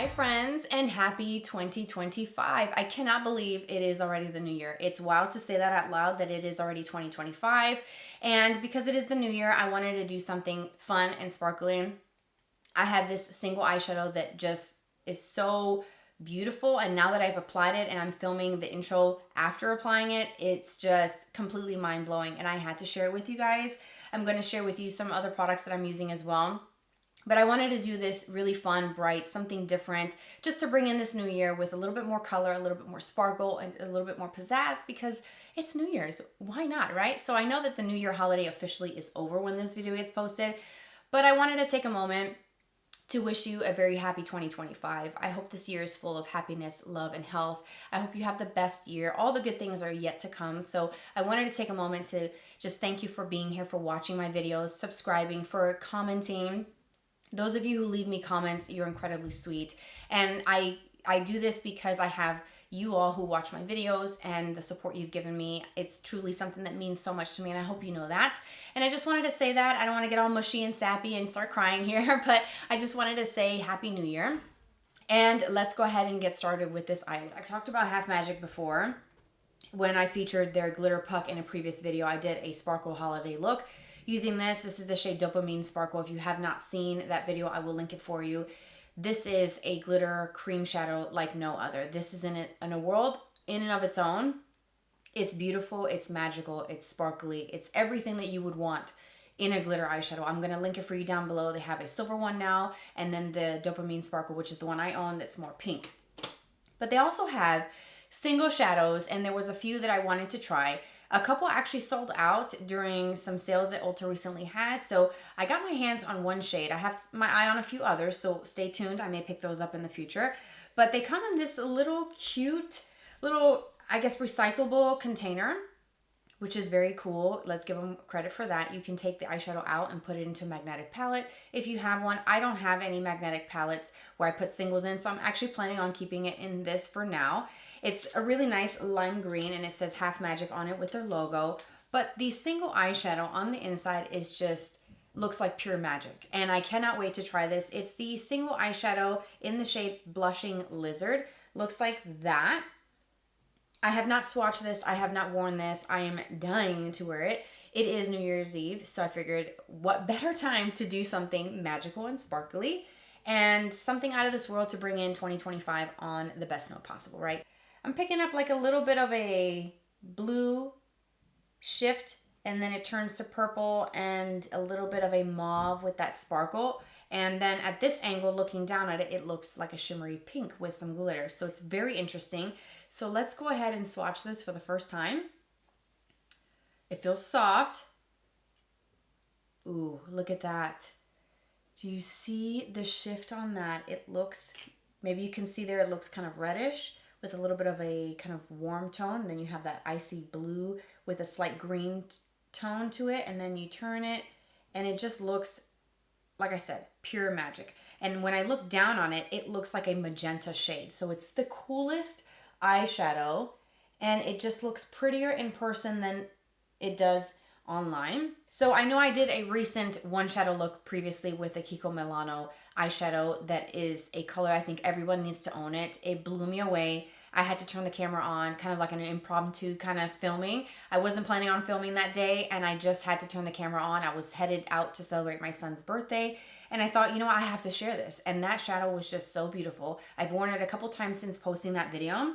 Hi friends, and happy 2025. I cannot believe it is already the new year. It's wild to say that out loud, that it is already 2025. And because it is the new year, I wanted to do something fun and sparkling. I have this single eyeshadow that just is so beautiful, and now that I've applied it and I'm filming the intro after applying it, it's just completely mind-blowing, and I had to share it with you guys. I'm going to share with you some other products that I'm using as well. But I wanted to do this really fun, bright, something different, just to bring in this new year with a little bit more color, a little bit more sparkle, and a little bit more pizzazz, because it's New Year's. Why not, right? So I know that the New Year holiday officially is over when this video gets posted, but I wanted to take a moment to wish you a very happy 2025. I hope this year is full of happiness, love, and health. I hope you have the best year. All the good things are yet to come. So I wanted to take a moment to just thank you for being here, for watching my videos, subscribing, for commenting. Those of you who leave me comments, you're incredibly sweet. And I do this because I have you all who watch my videos and the support you've given me. It's truly something that means so much to me, and I hope you know that. And I just wanted to say that. I don't want to get all mushy and sappy and start crying here, but I just wanted to say Happy New Year. And let's go ahead and get started with this eye look. I talked about Half Magic before. When I featured their glitter puck in a previous video, I did a sparkle holiday look. Using this is the shade Dopamine Sparkle. If you have not seen that video, I will link it for you. This is a glitter cream shadow like no other. This is in a world in and of its own. It's beautiful, it's magical, it's sparkly, it's everything that you would want in a glitter eyeshadow. I'm gonna link it for you down below. They have a silver one now, and then the Dopamine Sparkle, which is the one I own, that's more pink. But they also have single shadows, and there was a few that I wanted to try. A couple actually sold out during some sales that Ulta recently had, so I got my hands on one shade. I have my eye on a few others, so stay tuned. I may pick those up in the future. But they come in this little cute, little, I guess, recyclable container, which is very cool. Let's give them credit for that. You can take the eyeshadow out and put it into a magnetic palette if you have one. I don't have any magnetic palettes where I put singles in, so I'm actually planning on keeping it in this for now. It's a really nice lime green, and it says Half Magic on it with their logo. But the single eyeshadow on the inside is just, looks like pure magic. And I cannot wait to try this. It's the single eyeshadow in the shade Blushing Lizard. Looks like that. I have not swatched this. I have not worn this. I am dying to wear it. It is New Year's Eve, so I figured what better time to do something magical and sparkly and something out of this world to bring in 2025 on the best note possible, right? I'm picking up like a little bit of a blue shift, and then it turns to purple and a little bit of a mauve with that sparkle. And then at this angle, looking down at it, it looks like a shimmery pink with some glitter. So it's very interesting. So let's go ahead and swatch this for the first time. It feels soft. Ooh, look at that. Do you see the shift on that? It looks, maybe you can see there, it looks kind of reddish with a little bit of a kind of warm tone. Then you have that icy blue with a slight green tone to it. And then you turn it and it just looks, like I said, pure magic. And when I look down on it, it looks like a magenta shade. So it's the coolest eyeshadow, and it just looks prettier in person than it does online. So I know I did a recent one shadow look previously with the Kiko Milano eyeshadow that is a color I think everyone needs to own it. It blew me away. I had to turn the camera on, kind of like an impromptu kind of filming. I wasn't planning on filming that day, and I just had to turn the camera on. I was headed out to celebrate my son's birthday, and I thought, you know what, I have to share this. And that shadow was just so beautiful. I've worn it a couple times since posting that video,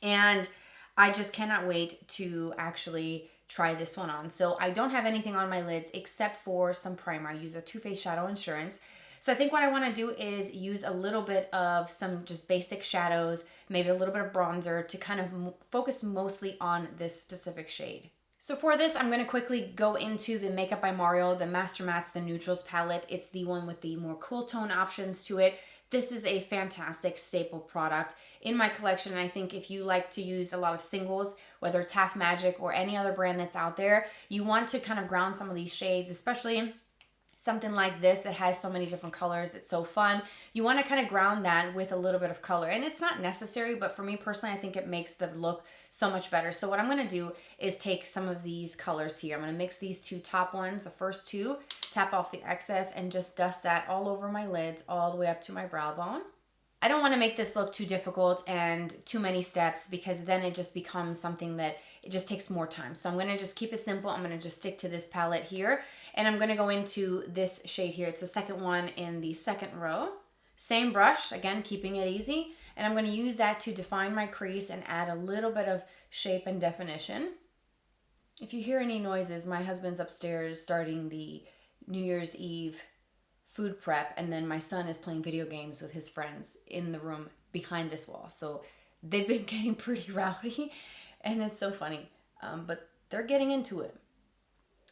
and I just cannot wait to actually try this one on. So I don't have anything on my lids except for some primer. I use a Too Faced Shadow Insurance. So I think what I want to do is use a little bit of some just basic shadows, maybe a little bit of bronzer to kind of focus mostly on this specific shade. So for this, I'm going to quickly go into the Makeup by Mario, the Master Mattes, the Neutrals palette. It's the one with the more cool tone options to it. This is a fantastic staple product in my collection. And I think if you like to use a lot of singles, whether it's Half Magic or any other brand that's out there, you want to kind of ground some of these shades, especially something like this that has so many different colors. It's so fun. You want to kind of ground that with a little bit of color. And it's not necessary, but for me personally, I think it makes the look so much better. So what I'm going to do is take some of these colors here. I'm going to mix these two top ones, the first two, tap off the excess, and just dust that all over my lids, all the way up to my brow bone. I don't want to make this look too difficult and too many steps, because then it just becomes something that it just takes more time. So I'm going to just keep it simple. I'm going to just stick to this palette here, and I'm going to go into this shade here. It's the second one in the second row. Same brush, again, keeping it easy. And I'm going to use that to define my crease and add a little bit of shape and definition. If you hear any noises, my husband's upstairs starting the New Year's Eve food prep, and then my son is playing video games with his friends in the room behind this wall. So they've been getting pretty rowdy, and it's so funny, but they're getting into it.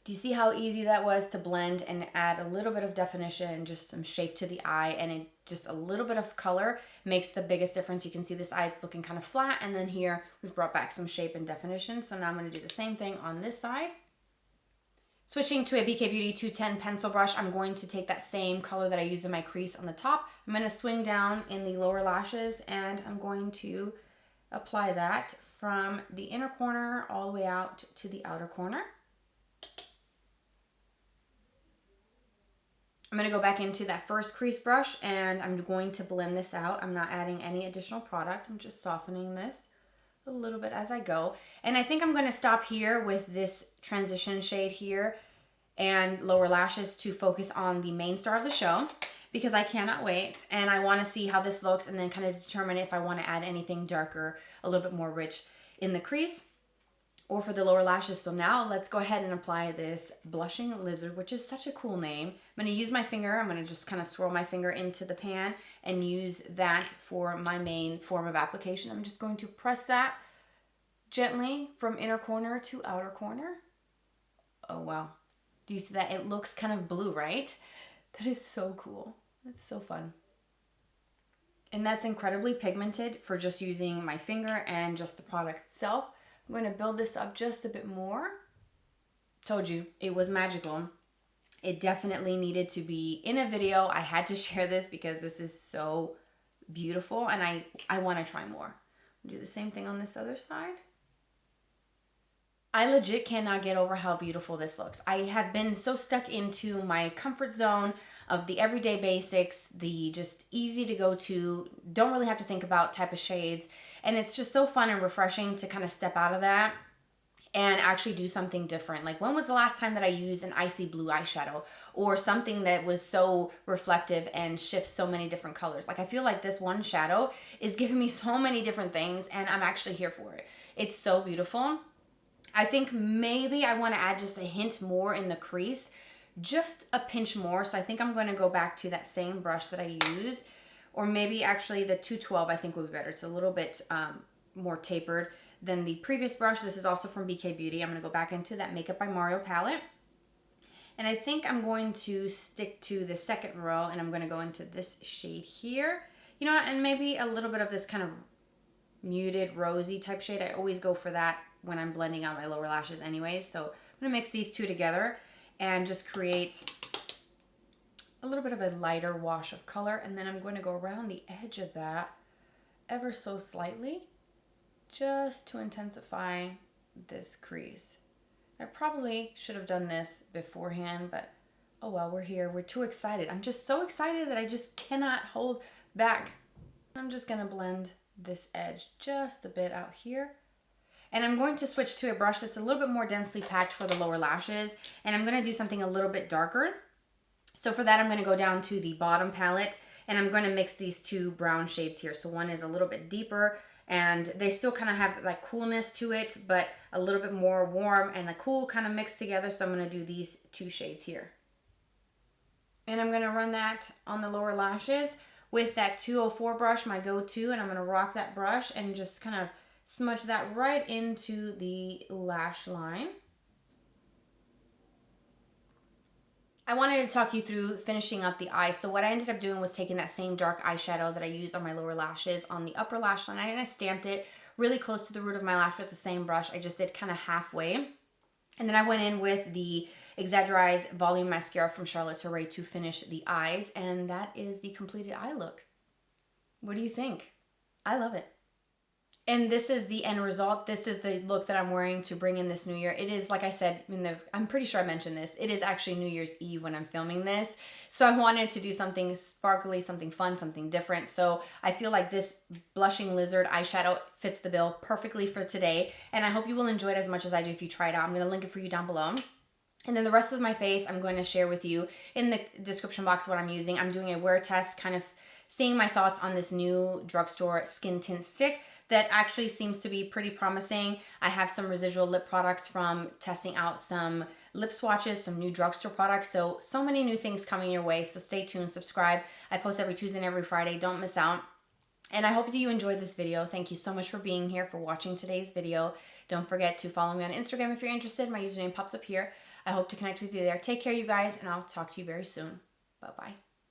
Do you see how easy that was to blend and add a little bit of definition and just some shape to the eye, and it just a little bit of color makes the biggest difference. You can see this eye, it's looking kind of flat, and then here we've brought back some shape and definition. So now I'm going to do the same thing on this side. Switching to a BK Beauty 210 pencil brush, I'm going to take that same color that I used in my crease on the top. I'm going to swing down in the lower lashes, and I'm going to apply that from the inner corner all the way out to the outer corner. I'm going to go back into that first crease brush, and I'm going to blend this out. I'm not adding any additional product. I'm just softening this a little bit as I go. And I think I'm going to stop here with this transition shade here and lower lashes to focus on the main star of the show, because I cannot wait, and I want to see how this looks and then kind of determine if I want to add anything darker, a little bit more rich in the crease or for the lower lashes. So now let's go ahead and apply this Blushing Lizard, which is such a cool name. I'm going to use my finger. I'm going to just kind of swirl my finger into the pan and use that for my main form of application. I'm just going to press that gently from inner corner to outer corner. Oh, wow. Do you see that? It looks kind of blue, right? That is so cool. It's so fun. And that's incredibly pigmented for just using my finger and just the product itself. I'm going to build this up just a bit more. Told you, it was magical. It definitely needed to be in a video. I had to share this because this is so beautiful, and I want to try more. I'll do the same thing on this other side. I legit cannot get over how beautiful this looks. I have been so stuck into my comfort zone of the everyday basics, the just easy to go to, don't really have to think about type of shades. And it's just so fun and refreshing to kind of step out of that and actually do something different. Like, when was the last time that I used an icy blue eyeshadow or something that was so reflective and shifts so many different colors? Like, I feel like this one shadow is giving me so many different things, and I'm actually here for it. It's so beautiful. I think maybe I want to add just a hint more in the crease, just a pinch more. So I think I'm going to go back to that same brush that I used, or maybe actually the 212 I think would be better. It's a little bit more tapered than the previous brush. This is also from BK Beauty. I'm going to go back into that Makeup by Mario palette. And I think I'm going to stick to the second row, and I'm going to go into this shade here. You know what, and maybe a little bit of this kind of muted rosy type shade. I always go for that when I'm blending out my lower lashes anyways. So I'm going to mix these two together and just create a little bit of a lighter wash of color. And then I'm going to go around the edge of that ever so slightly just to intensify this crease. I probably should have done this beforehand, but oh well, we're here. We're too excited. I'm just so excited that I just cannot hold back. I'm just going to blend this edge just a bit out here. And I'm going to switch to a brush that's a little bit more densely packed for the lower lashes. And I'm going to do something a little bit darker. So for that, I'm going to go down to the bottom palette, and I'm going to mix these two brown shades here. So one is a little bit deeper, and they still kind of have like coolness to it, but a little bit more warm and the cool kind of mixed together. So I'm going to do these two shades here. And I'm going to run that on the lower lashes with that 204 brush, my go-to, and I'm going to rock that brush and just kind of smudge that right into the lash line. I wanted to talk you through finishing up the eye. So what I ended up doing was taking that same dark eyeshadow that I used on my lower lashes on the upper lash line, and I stamped it really close to the root of my lash with the same brush. I just did kind of halfway. And then I went in with the Exagger Volume Mascara from Charlotte Tilbury to finish the eyes, and that is the completed eye look. What do you think? I love it. And this is the end result. This is the look that I'm wearing to bring in this new year. It is, like I said, I'm pretty sure I mentioned this. It is actually New Year's Eve when I'm filming this. So I wanted to do something sparkly, something fun, something different. So I feel like this Blushing Lizard eyeshadow fits the bill perfectly for today. And I hope you will enjoy it as much as I do if you try it out. I'm going to link it for you down below. And then the rest of my face, I'm going to share with you in the description box what I'm using. I'm doing a wear test, kind of seeing my thoughts on this new drugstore skin tint stick that actually seems to be pretty promising. I have some residual lip products from testing out some lip swatches, some new drugstore products. So many new things coming your way. So stay tuned, subscribe. I post every Tuesday and every Friday. Don't miss out. And I hope that you enjoyed this video. Thank you so much for being here, for watching today's video. Don't forget to follow me on Instagram if you're interested. My username pops up here. I hope to connect with you there. Take care, you guys, and I'll talk to you very soon. Bye-bye.